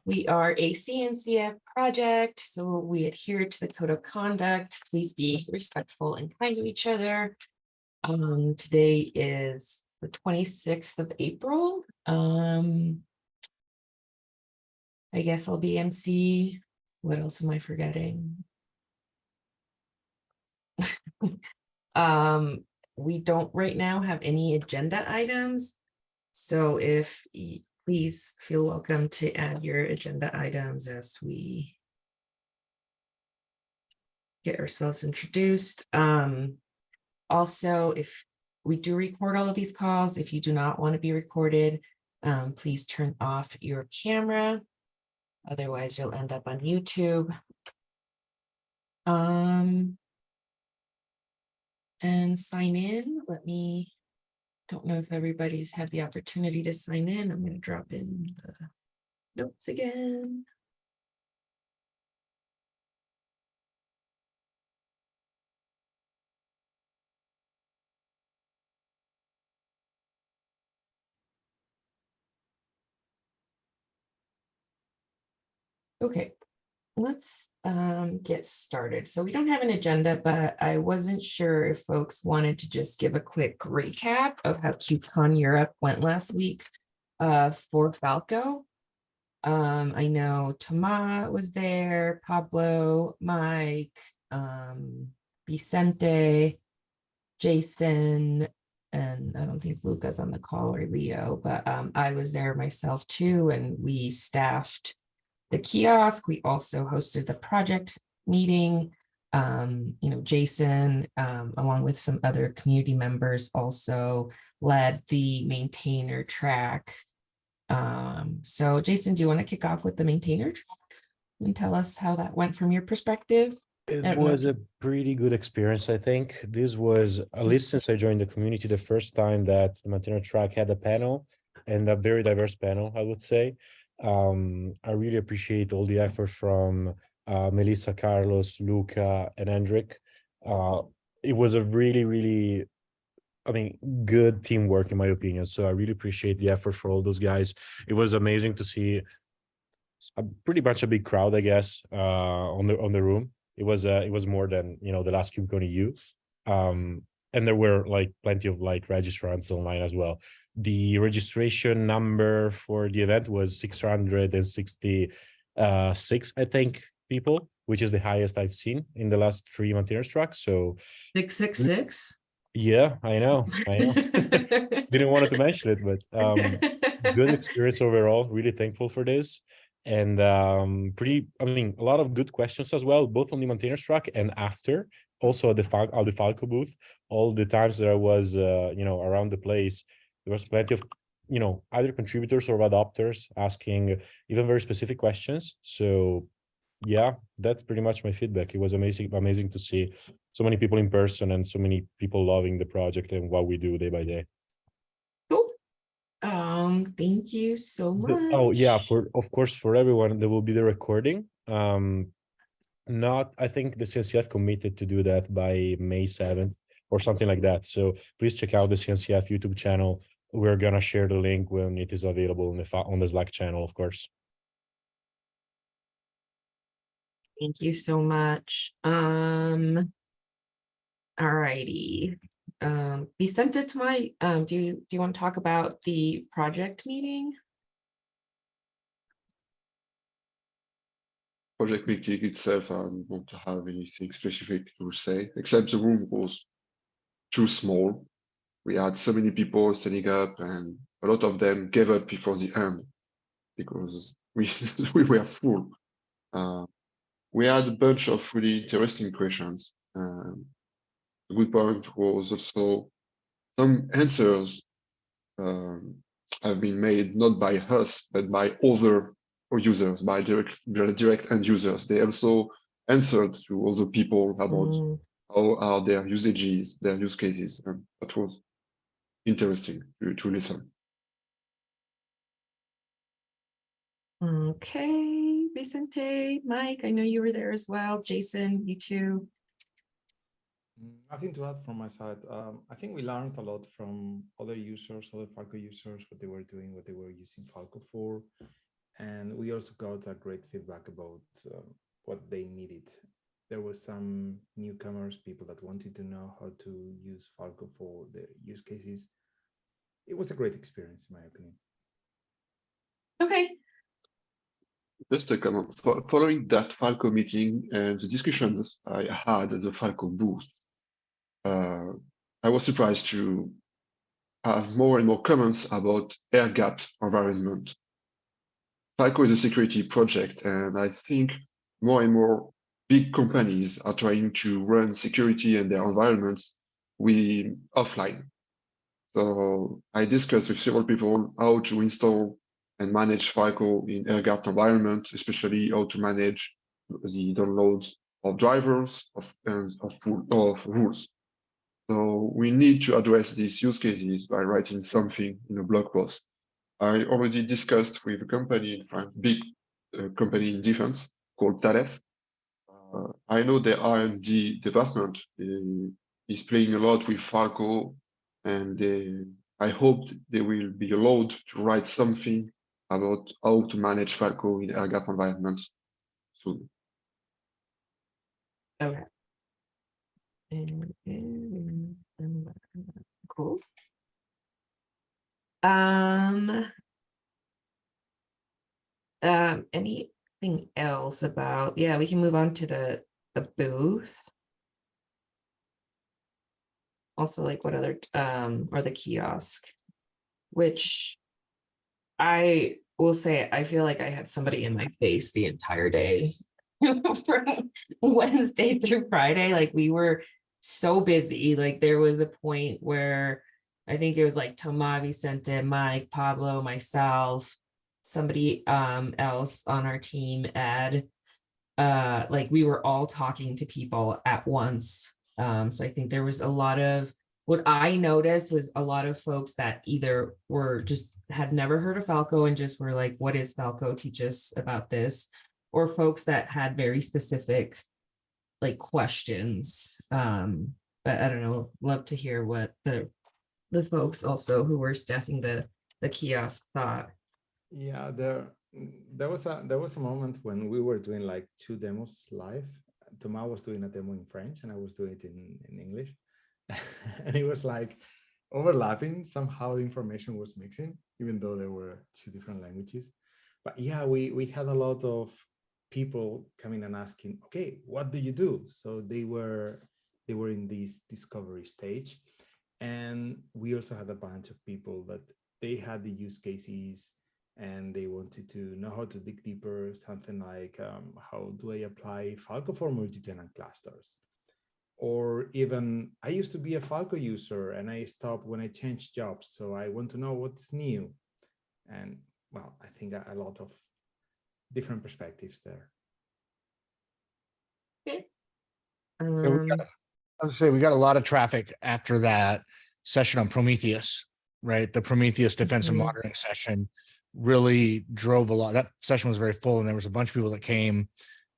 We are a CNCF project, so we adhere to the code of conduct. Please be respectful and kind to each other. Today is the 26th of April. I guess I'll be MC. What else am I forgetting? We don't right now have any agenda items. So if please feel welcome to add your agenda items as we get ourselves introduced. Also, if we do record all of these calls, if you do not want to be recorded, please turn off your camera. Otherwise, you'll end up on YouTube. And sign in. Don't know if everybody's had the opportunity to sign in. I'm going to drop in the notes again. Okay, let's get started. So we don't have an agenda, but I wasn't sure if folks wanted to just give a quick recap of how KubeCon Europe went last week for Falco. I know Tomas was there, Pablo, Mike, Vicente, Jason, and I don't think Luca's on the call or Leo, but I was there myself too, and we staffed the kiosk. We also hosted the project meeting. Jason, along with some other community members, also led the maintainer track. So Jason, do you want to kick off with the maintainer track and tell us how that went from your perspective? It was a pretty good experience, I think. This was, at least since I joined the community, the first time that the maintainer track had a panel, and a very diverse panel, I would say. I really appreciate all the effort from Melissa, Carlos, Luca, and Hendrik. It was a really, good teamwork, in my opinion. So I really appreciate the effort for all those guys. It was amazing to see pretty much a big crowd, I guess, on the room. It was more than the last KubeCon EU. And there were plenty of registrants online as well. The registration number for the event was 666, I think, people, which is the highest I've seen in the last 3 maintainers tracks. So 666. Yeah, I know. Didn't want to mention it, but good experience overall. Really thankful for this. And a lot of good questions as well, both on the maintainers track and after, also at the Falco booth. All the times that I was around the place, there was plenty of either contributors or adopters asking even very specific questions. So yeah, that's pretty much my feedback. It was amazing to see so many people in person and so many people loving the project and what we do day by day. Cool. Thank you so much. Oh yeah, of course, for everyone, there will be the recording. I think the CNCF committed to do that by May 7th or something like that. So please check out the CNCF YouTube channel. We're gonna share the link when it is available on the Slack channel, of course. Thank you so much. All righty. Vicente, do you want to talk about the project meeting? Project meeting itself, I don't want to have anything specific to say, except the room was too small. We had so many people standing up, and a lot of them gave up before the end because we were full. We had a bunch of really interesting questions. The good point was also some answers have been made not by us, but by other users, by direct end users. They also answered to other people about how are their usages, their use cases, and that was interesting to listen. Okay, Vicente, Mike, I know you were there as well. Jason, you too. Nothing to add from my side. I think we learned a lot from other users, other Falco users, what they were doing, what they were using Falco for. And we also got a great feedback about what they needed. There were some newcomers, people that wanted to know how to use Falco for the use cases. It was a great experience, in my opinion. Okay. Just a comment. Following that Falco meeting and the discussions I had at the Falco booth, I was surprised to have more and more comments about air-gapped environment. Falco is a security project, and I think more and more big companies are trying to run security in their environments offline. So I discussed with several people how to install and manage Falco in air-gapped environment, especially how to manage the downloads of drivers of rules. So we need to address these use cases by writing something in a blog post. I already discussed with a company in France, big company in defense called Thales. I know the R&D department is playing a lot with Falco, and I hope they will be allowed to write something about how to manage Falco in air-gapped environments soon. Okay. Cool. Anything else about, yeah, we can move on to the booth. Also, like what other, or the kiosk, which I will say, I feel like I had somebody in my face the entire day from Wednesday through Friday. Like we were so busy. Like there was a point where I think it was like Toma, Vicente, Mike, Pablo, myself, somebody else on our team, Ed, like we were all talking to people at once. So I think there was a lot of, what I noticed was a lot of folks that either were just had never heard of Falco and just were like, what is Falco? Teach us about this. Or folks that had very specific like questions. But I don't know, love to hear what the folks also who were staffing the kiosk thought. Yeah, there was a moment when we were doing like 2 demos live. Thomas was doing a demo in French and I was doing it in English. And it was like overlapping. Somehow the information was mixing, even though there were 2 different languages. But yeah, we had a lot of people coming and asking, okay, what do you do? So they were in this discovery stage. And we also had a bunch of people that they had the use cases and they wanted to know how to dig deeper, something like how do I apply Falco for multi-tenant clusters? Or even, I used to be a Falco user and I stopped when I changed jobs, so I want to know what's new. And well, I think a lot of different perspectives there. Okay. I was say we got a lot of traffic after that session on Prometheus, right? The Prometheus defense and monitoring session really drove a lot. That session was very full, and there was a bunch of people that came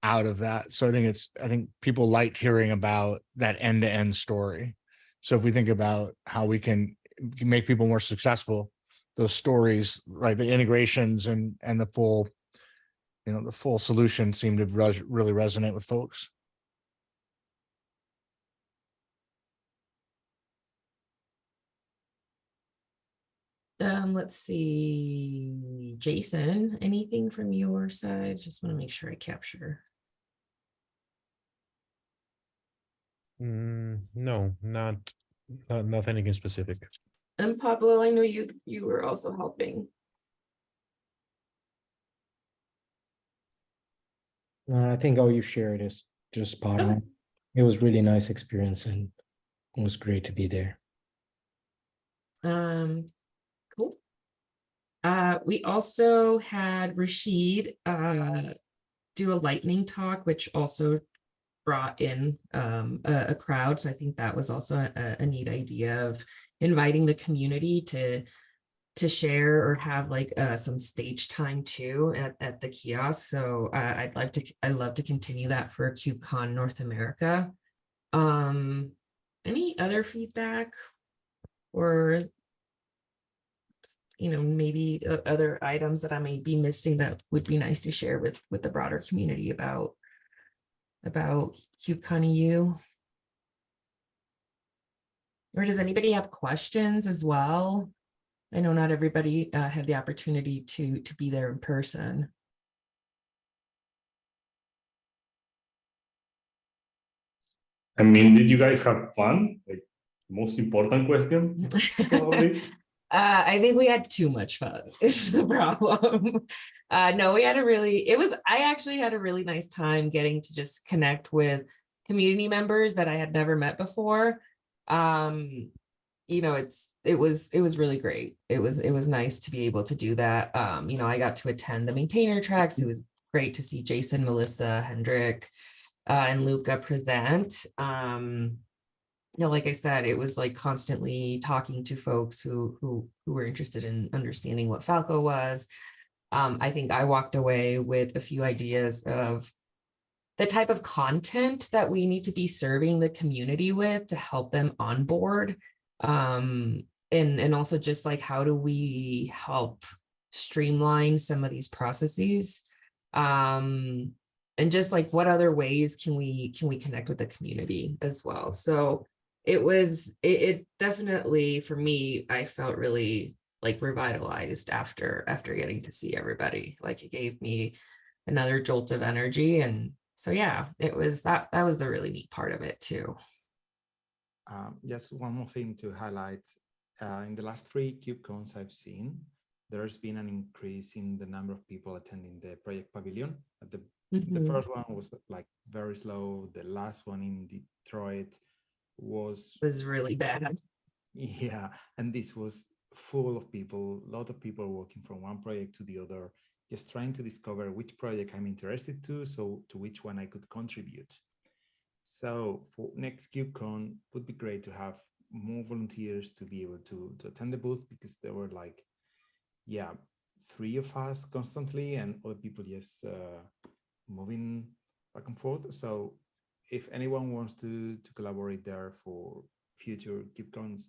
out of that. So I think people liked hearing about that end-to-end story. So if we think about how we can make people more successful, those stories, right? The integrations and the full, the full solution seemed to really resonate with folks. Let's see, Jason, anything from your side? Just want to make sure I capture. No, nothing in specific. And Pablo, I know you were also helping. I think all you shared is just spot Okay. on. It was really nice experience and it was great to be there. Cool. We also had Rashid do a lightning talk, which also brought in a crowd. So I think that was also a neat idea of inviting the community to share or have like some stage time too at the kiosk. So I'd love to continue that for KubeCon North America. Any other feedback or maybe other items that I may be missing that would be nice to share with the broader community about KubeCon EU. Or does anybody have questions as well? I know not everybody had the opportunity to be there in person. I mean, did you guys have fun? Like, most important question, probably. I think we had too much fun. Is the problem. No, we had I actually had a really nice time getting to just connect with community members that I had never met before. It was really great. It was nice to be able to do that. I got to attend the maintainer tracks. It was great to see Jason, Melissa, Hendrik, and Luca present. Like I said, it was like constantly talking to folks who were interested in understanding what Falco was. I think I walked away with a few ideas of the type of content that we need to be serving the community with to help them onboard. And also just like, how do we help streamline some of these processes? And just like, what other ways can we connect with the community as well? So it definitely, for me, I felt really like revitalized after getting to see everybody. Like, it gave me another jolt of energy. And so, yeah, it was that was the really neat part of it too. Just one more thing to highlight. In the last 3 KubeCons I've seen, there's been an increase in the number of people attending the project pavilion. The first one was like very slow. The last one in Detroit was really bad. Yeah, and this was full of people, a lot of people working from one project to the other, just trying to discover which project I'm interested to, so to which one I could contribute. So for next KubeCon, would be great to have more volunteers to be able to attend the booth, because there were like, 3 of us constantly and other people just moving back and forth. So if anyone wants to collaborate there for future KubeCons,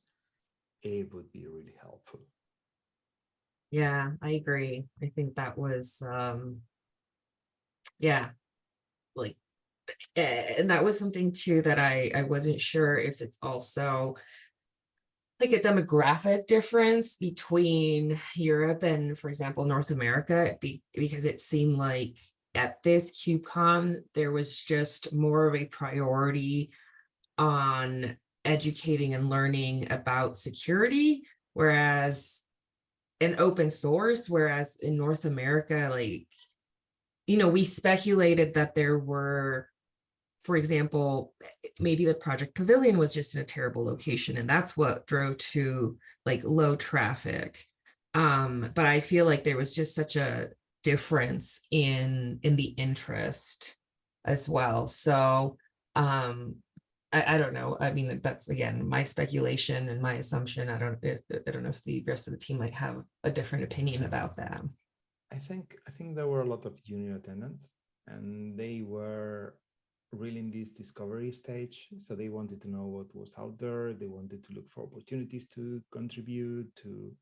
it would be really helpful. Yeah, I agree. I think that was, like, and that was something too that I wasn't sure if it's also like a demographic difference between Europe and, for example, North America, because it seemed like at this KubeCon, there was just more of a priority on educating and learning about security, whereas in open source, whereas in North America, like, we speculated that there were, for example, maybe the project pavilion was just in a terrible location, and that's what drove to like low traffic. But I feel like there was just such a difference in the interest as well. So I don't know. I mean, that's again my speculation and my assumption. I don't know if the rest of the team might have a different opinion about that. I think there were a lot of junior attendants, and they were really in this discovery stage. So they wanted to know what was out there. They wanted to look for opportunities to contribute, to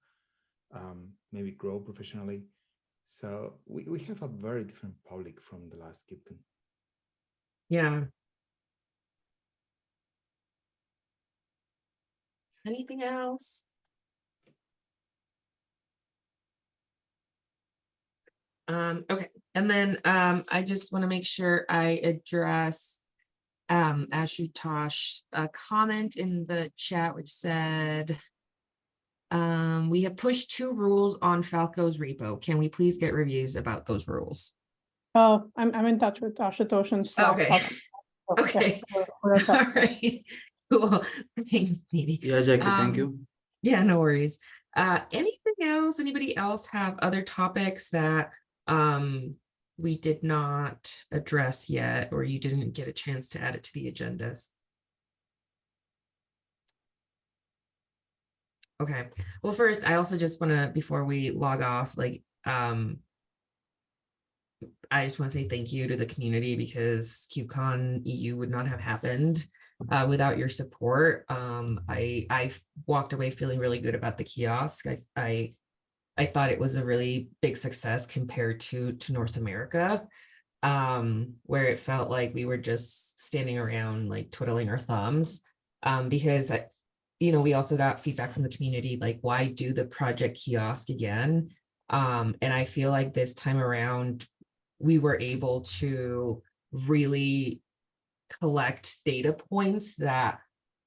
maybe grow professionally. So we have a very different public from the last KubeCon. Yeah. Anything else? Okay, and then I just want to make sure I address Ashutosh comment in the chat, which said, we have pushed 2 rules on Falco's repo. Can we please get reviews about those rules? Oh, I'm in touch with Ashutosh and Slack. Okay. So, Okay. yeah, we're in touch. All right. Cool. Thanks, Needy. Yeah, Jackie, thank you. Yeah, no worries. Anything else? Anybody else have other topics that we did not address yet, or you didn't get a chance to add it to the agendas? Okay. Well, first, I also just want to, before we log off, like, I just want to say thank you to the community, because KubeCon EU would not have happened without your support. I walked away feeling really good about the kiosk. I I thought it was a really big success compared to North America, where it felt like we were just standing around like twiddling our thumbs, because we also got feedback from the community, like, why do the project kiosk again? And I feel like this time around, we were able to really collect data points that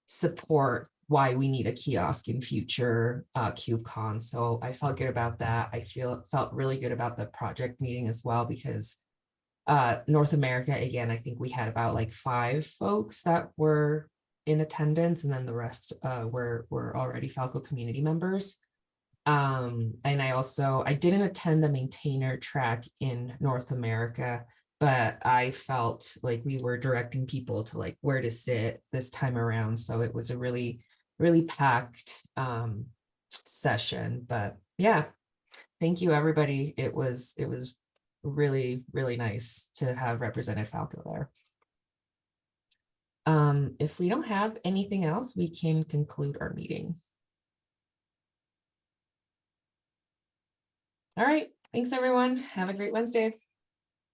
support why we need a kiosk in future KubeCon. So I felt good about that. I felt really good about the project meeting as well, because North America, again, I think we had about like 5 folks that were in attendance, and then the rest were already Falco community members. And I didn't attend the maintainer track in North America, but I felt like we were directing people to like where to sit this time around. So it was a really, really packed session. But yeah, thank you, everybody. It was really, really nice to have represented Falco there. If we don't have anything else, we can conclude our meeting. All right. Thanks, everyone. Have a great Wednesday.